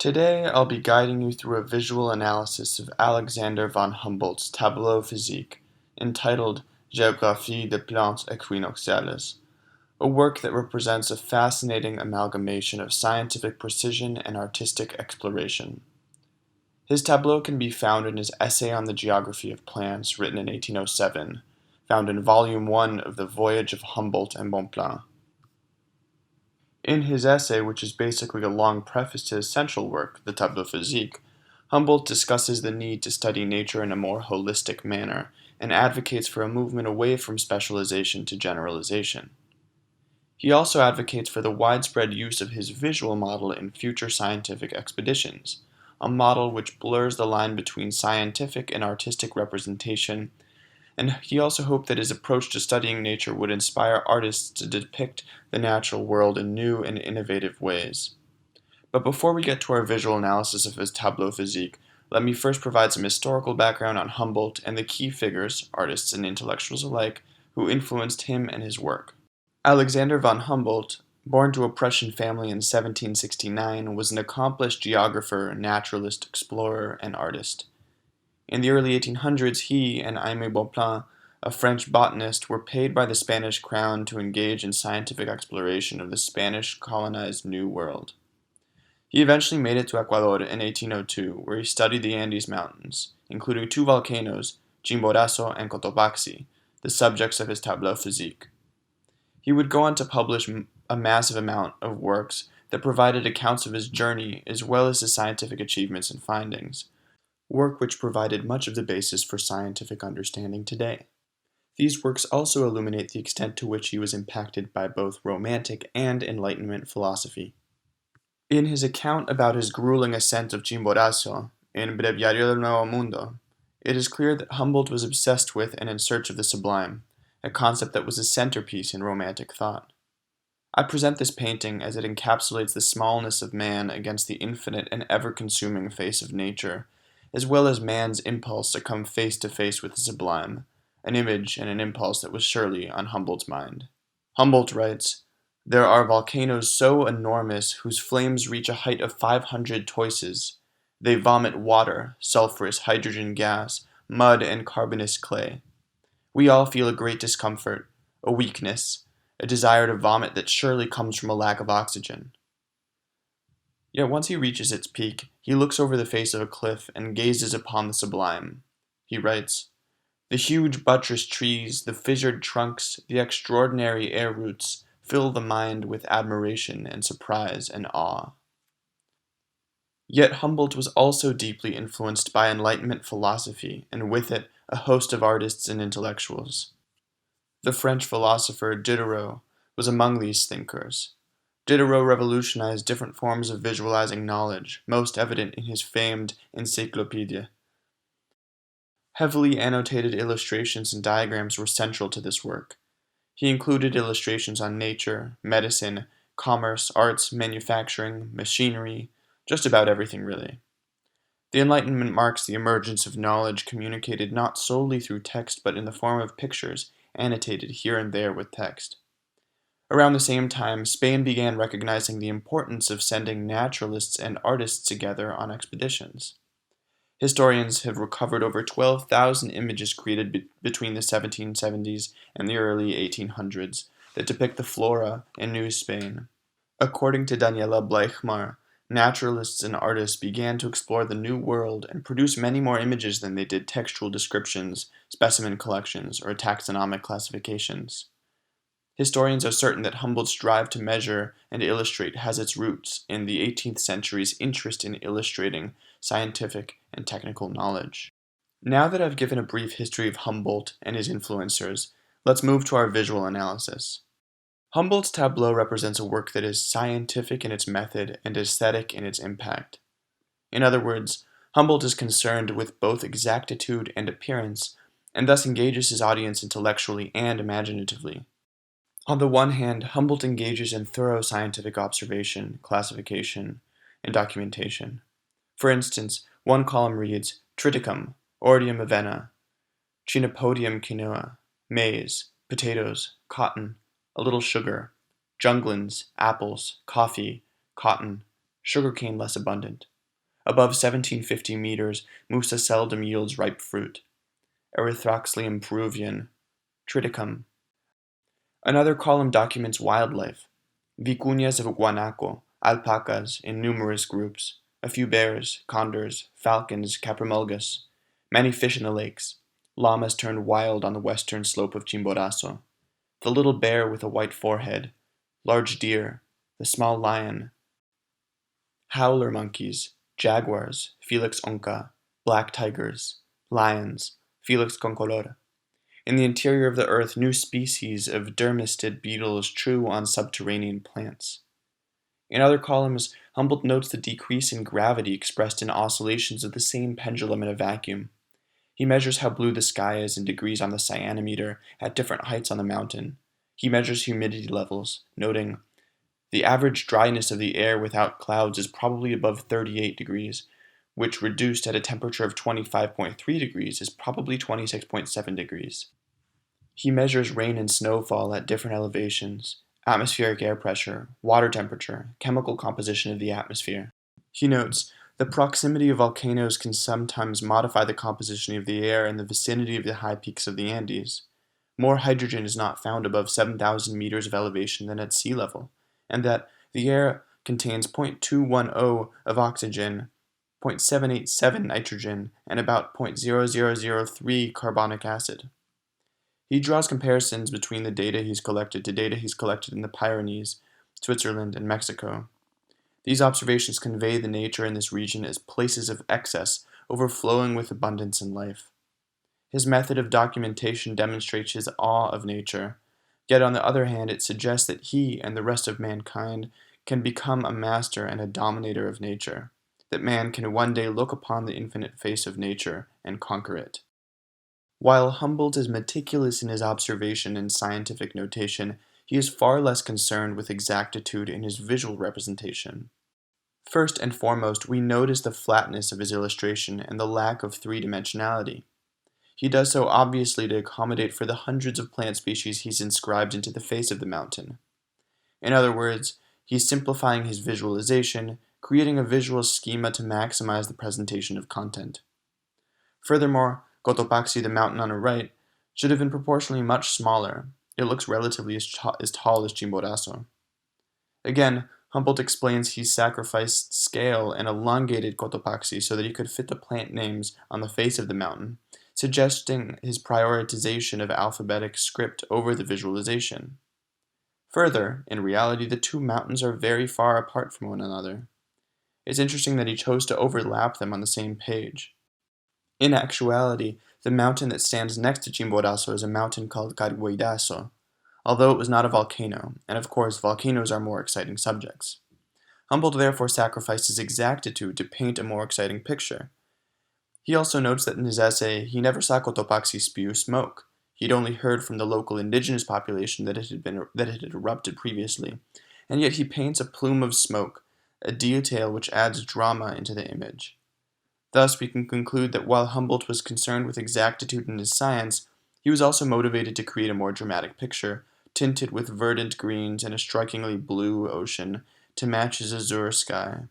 Today I'll be guiding you through a visual analysis of Alexander von Humboldt's Tableau Physique, entitled Géographie des plantes équinoxiales, a work that represents a fascinating amalgamation of scientific precision and artistic exploration. His tableau can be found in his Essay on the Geography of Plants, written in 1807, found in Volume 1 of the Voyage of Humboldt and Bonpland. In his essay, which is basically a long preface to his central work, the Tableau Physique, Humboldt discusses the need to study nature in a more holistic manner and advocates for a movement away from specialization to generalization. He also advocates for the widespread use of his visual model in future scientific expeditions, a model which blurs the line between scientific and artistic representation, and he also hoped that his approach to studying nature would inspire artists to depict the natural world in new and innovative ways. But before we get to our visual analysis of his Tableau Physique, let me first provide some historical background on Humboldt and the key figures, artists and intellectuals alike, who influenced him and his work. Alexander von Humboldt, born to a Prussian family in 1769, was an accomplished geographer, naturalist, explorer, and artist. In the early 1800s, he and Aimé Bonpland, a French botanist, were paid by the Spanish crown to engage in scientific exploration of the Spanish-colonized New World. He eventually made it to Ecuador in 1802, where he studied the Andes Mountains, including two volcanoes, Chimborazo and Cotopaxi, the subjects of his Tableau Physique. He would go on to publish a massive amount of works that provided accounts of his journey as well as his scientific achievements and findings, work which provided much of the basis for scientific understanding today. These works also illuminate the extent to which he was impacted by both Romantic and Enlightenment philosophy. In his account about his grueling ascent of Chimborazo, in Breviario del Nuevo Mundo, it is clear that Humboldt was obsessed with and in search of the sublime, a concept that was a centerpiece in Romantic thought. I present this painting as it encapsulates the smallness of man against the infinite and ever-consuming face of nature, as well as man's impulse to come face to face with the sublime, an image and an impulse that was surely on Humboldt's mind. Humboldt writes, "There are volcanoes so enormous whose flames reach a height of 500 toises. They vomit water, sulphurous hydrogen gas, mud and carbonous clay. We all feel a great discomfort, a weakness, a desire to vomit that surely comes from a lack of oxygen." Yet once he reaches its peak, he looks over the face of a cliff and gazes upon the sublime. He writes, "The huge buttressed trees, the fissured trunks, the extraordinary air roots fill the mind with admiration and surprise and awe." Yet Humboldt was also deeply influenced by Enlightenment philosophy, and with it, a host of artists and intellectuals. The French philosopher Diderot was among these thinkers. Diderot revolutionized different forms of visualizing knowledge, most evident in his famed Encyclopédie. Heavily annotated illustrations and diagrams were central to this work. He included illustrations on nature, medicine, commerce, arts, manufacturing, machinery, just about everything really. The Enlightenment marks the emergence of knowledge communicated not solely through text but in the form of pictures, annotated here and there with text. Around the same time, Spain began recognizing the importance of sending naturalists and artists together on expeditions. Historians have recovered over 12,000 images created between the 1770s and the early 1800s that depict the flora in New Spain. According to Daniela Bleichmar, naturalists and artists began to explore the New World and produce many more images than they did textual descriptions, specimen collections, or taxonomic classifications. Historians are certain that Humboldt's drive to measure and illustrate has its roots in the 18th century's interest in illustrating scientific and technical knowledge. Now that I've given a brief history of Humboldt and his influencers, let's move to our visual analysis. Humboldt's tableau represents a work that is scientific in its method and aesthetic in its impact. In other words, Humboldt is concerned with both exactitude and appearance, and thus engages his audience intellectually and imaginatively. On the one hand, Humboldt engages in thorough scientific observation, classification, and documentation. For instance, one column reads, Triticum, Ordium avena, Chenopodium quinoa, maize, potatoes, cotton, a little sugar, junglins, apples, coffee, cotton, sugarcane less abundant, Above 1750 meters, Musa seldom yields ripe fruit. Erythroxylum peruvian, triticum. Another column documents wildlife. Vicuñas of guanaco, alpacas in numerous groups, a few bears, condors, falcons, caprimulgus, many fish in the lakes, llamas turned wild on the western slope of Chimborazo, the little bear with a white forehead, large deer, the small lion, howler monkeys, jaguars, Felix onca, black tigers, lions, Felix concolor. In the interior of the earth, new species of dermestid beetles chew on subterranean plants. In other columns, Humboldt notes the decrease in gravity expressed in oscillations of the same pendulum in a vacuum. He measures how blue the sky is in degrees on the cyanometer at different heights on the mountain. He measures humidity levels, noting, the average dryness of the air without clouds is probably above 38 degrees, which reduced at a temperature of 25.3 degrees is probably 26.7 degrees. He measures rain and snowfall at different elevations, atmospheric air pressure, water temperature, chemical composition of the atmosphere. He notes, the proximity of volcanoes can sometimes modify the composition of the air in the vicinity of the high peaks of the Andes. More hydrogen is not found above 7,000 meters of elevation than at sea level, and that the air contains 0.210 of oxygen, 0.787 nitrogen, and about 0.0003 carbonic acid. He draws comparisons between the data he's collected to data he's collected in the Pyrenees, Switzerland, and Mexico. These observations convey the nature in this region as places of excess, overflowing with abundance and life. His method of documentation demonstrates his awe of nature, yet on the other hand it suggests that he and the rest of mankind can become a master and a dominator of nature, that man can one day look upon the infinite face of nature and conquer it. While Humboldt is meticulous in his observation and scientific notation, he is far less concerned with exactitude in his visual representation. First and foremost, we notice the flatness of his illustration and the lack of three-dimensionality. He does so obviously to accommodate for the hundreds of plant species he's inscribed into the face of the mountain. In other words, he's simplifying his visualization, creating a visual schema to maximize the presentation of content. Furthermore, Cotopaxi, the mountain on the right, should have been proportionally much smaller. It looks relatively as tall as Chimborazo. Again, Humboldt explains he sacrificed scale and elongated Cotopaxi so that he could fit the plant names on the face of the mountain, suggesting his prioritization of alphabetic script over the visualization. Further, in reality, the two mountains are very far apart from one another. It's interesting that he chose to overlap them on the same page. In actuality, the mountain that stands next to Chimborazo is a mountain called Cargueidazo, although it was not a volcano, and of course volcanoes are more exciting subjects. Humboldt therefore sacrifices exactitude to paint a more exciting picture. He also notes that in his essay, he never saw Cotopaxi spew smoke. He had only heard from the local indigenous population that it had erupted previously, and yet he paints a plume of smoke, a detail which adds drama into the image. Thus, we can conclude that while Humboldt was concerned with exactitude in his science, he was also motivated to create a more dramatic picture, tinted with verdant greens and a strikingly blue ocean to match his azure sky.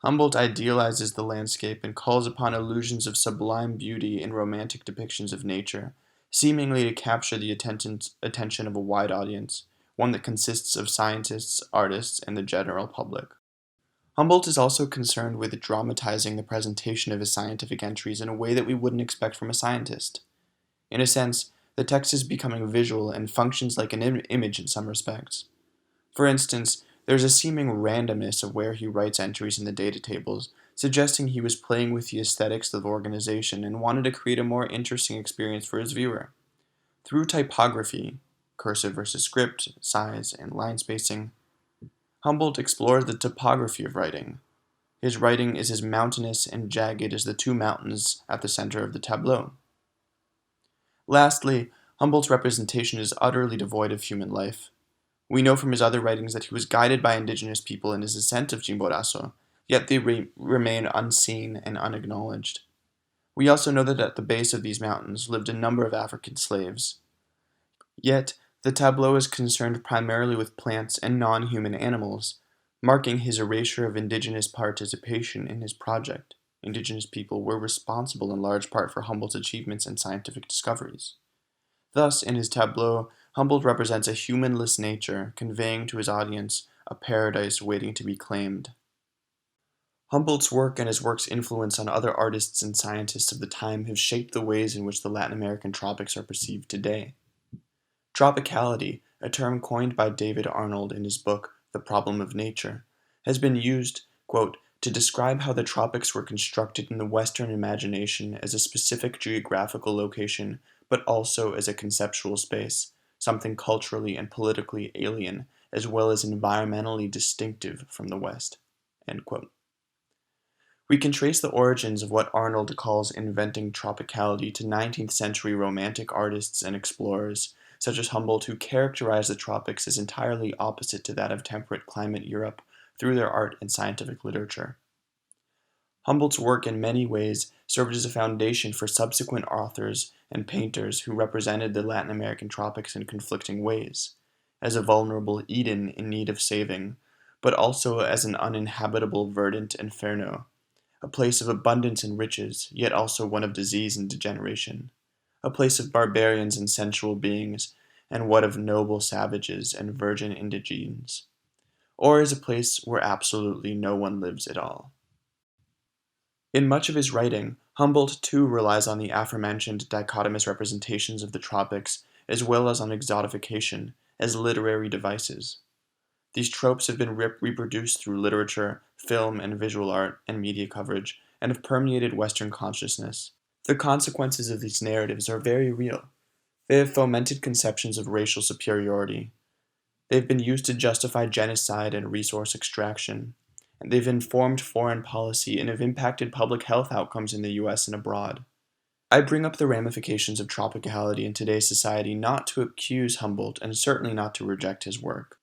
Humboldt idealizes the landscape and calls upon illusions of sublime beauty in romantic depictions of nature, seemingly to capture the attention of a wide audience, one that consists of scientists, artists, and the general public. Humboldt is also concerned with dramatizing the presentation of his scientific entries in a way that we wouldn't expect from a scientist. In a sense, the text is becoming visual and functions like an image in some respects. For instance, there's a seeming randomness of where he writes entries in the data tables, suggesting he was playing with the aesthetics of organization and wanted to create a more interesting experience for his viewer. Through typography, cursive versus script, size, and line spacing, Humboldt explores the topography of writing. His writing is as mountainous and jagged as the two mountains at the center of the tableau. Lastly, Humboldt's representation is utterly devoid of human life. We know from his other writings that he was guided by indigenous people in his ascent of Chimborazo, yet they remain unseen and unacknowledged. We also know that at the base of these mountains lived a number of African slaves. Yet, the tableau is concerned primarily with plants and non-human animals, marking his erasure of indigenous participation in his project. Indigenous people were responsible in large part for Humboldt's achievements and scientific discoveries. Thus, in his Tableau, Humboldt represents a humanless nature, conveying to his audience a paradise waiting to be claimed. Humboldt's work and his work's influence on other artists and scientists of the time have shaped the ways in which the Latin American tropics are perceived today. Tropicality, a term coined by David Arnold in his book The Problem of Nature, has been used, quote, to describe how the tropics were constructed in the Western imagination as a specific geographical location, but also as a conceptual space, something culturally and politically alien, as well as environmentally distinctive from the West, end quote. We can trace the origins of what Arnold calls inventing tropicality to 19th century Romantic artists and explorers, such as Humboldt, who characterized the tropics as entirely opposite to that of temperate climate Europe through their art and scientific literature. Humboldt's work in many ways served as a foundation for subsequent authors and painters who represented the Latin American tropics in conflicting ways, as a vulnerable Eden in need of saving, but also as an uninhabitable verdant inferno, a place of abundance and riches, yet also one of disease and degeneration, a place of barbarians and sensual beings, and what of noble savages and virgin indigenes, or as a place where absolutely no one lives at all. In much of his writing, Humboldt too relies on the aforementioned dichotomous representations of the tropics, as well as on exotification, as literary devices. These tropes have been reproduced through literature, film and visual art, and media coverage, and have permeated Western consciousness. The consequences of these narratives are very real. They have fomented conceptions of racial superiority. They've been used to justify genocide and resource extraction. And they've informed foreign policy and have impacted public health outcomes in the US and abroad. I bring up the ramifications of tropicality in today's society not to accuse Humboldt and certainly not to reject his work.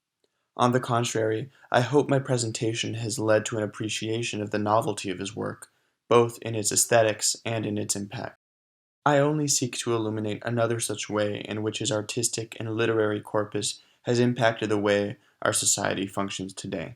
On the contrary, I hope my presentation has led to an appreciation of the novelty of his work, both in its aesthetics and in its impact. I only seek to illuminate another such way in which his artistic and literary corpus has impacted the way our society functions today.